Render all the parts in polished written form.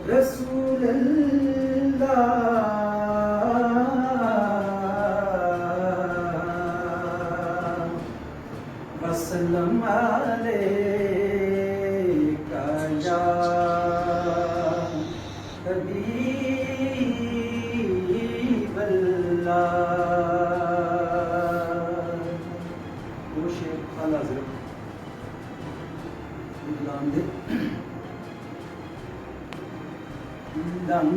رسول اللہ وسلم علیکہ یا حبیب اللہ. وہ شیخ اعلیٰ حضرت غلام دے لم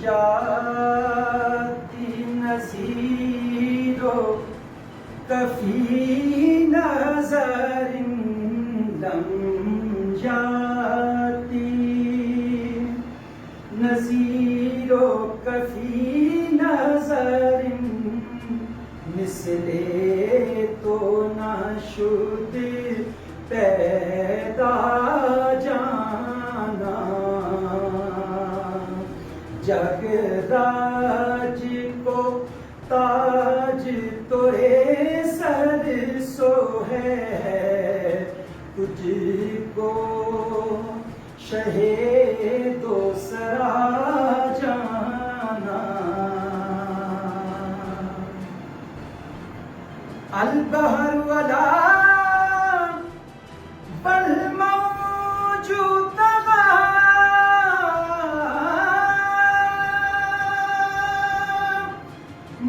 یاتی نذیر کفی نظر لم یاتی نذیر کفی نظر مثل تو نہ شد پیدا جانا جگ راج کو تاج توے سر سو ہے تجھ کو شہ دوسرا جانا. البحر ولا والموج طغى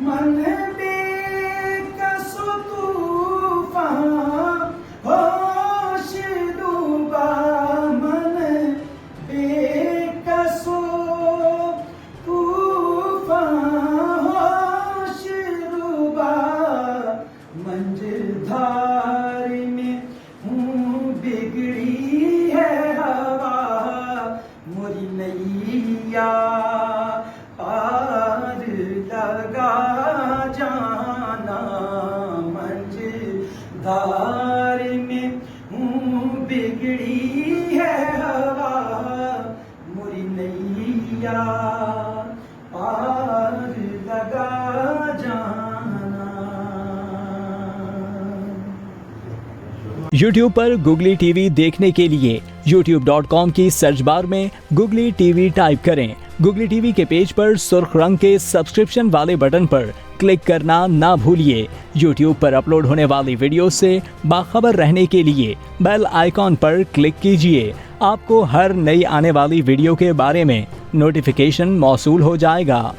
من بكس طوفان ہوش ڈوبا من بكس طوفان ہوش ڈوبا منزل دھار میں ہوں بگڑی ہے ہوا موری نیا پار لگا جانا منزل دھار میں ہوں بگڑی ہے ہوا موری نیا پار لگا جانا. یوٹیوب پر گوگلی ٹی وی دیکھنے کے لیے youtube.com کی سرچ بار میں گوگلی ٹی وی ٹائپ کریں. گوگلی ٹی وی کے پیج پر سرخ رنگ کے سبسکرپشن والے بٹن پر کلک کرنا نہ بھولیے. یوٹیوب پر اپلوڈ ہونے والی ویڈیو سے باخبر رہنے کے لیے بیل آئیکن پر کلک کیجیے. آپ کو ہر نئی آنے والی ویڈیو کے بارے میں نوٹیفیکیشن موصول ہو جائے گا.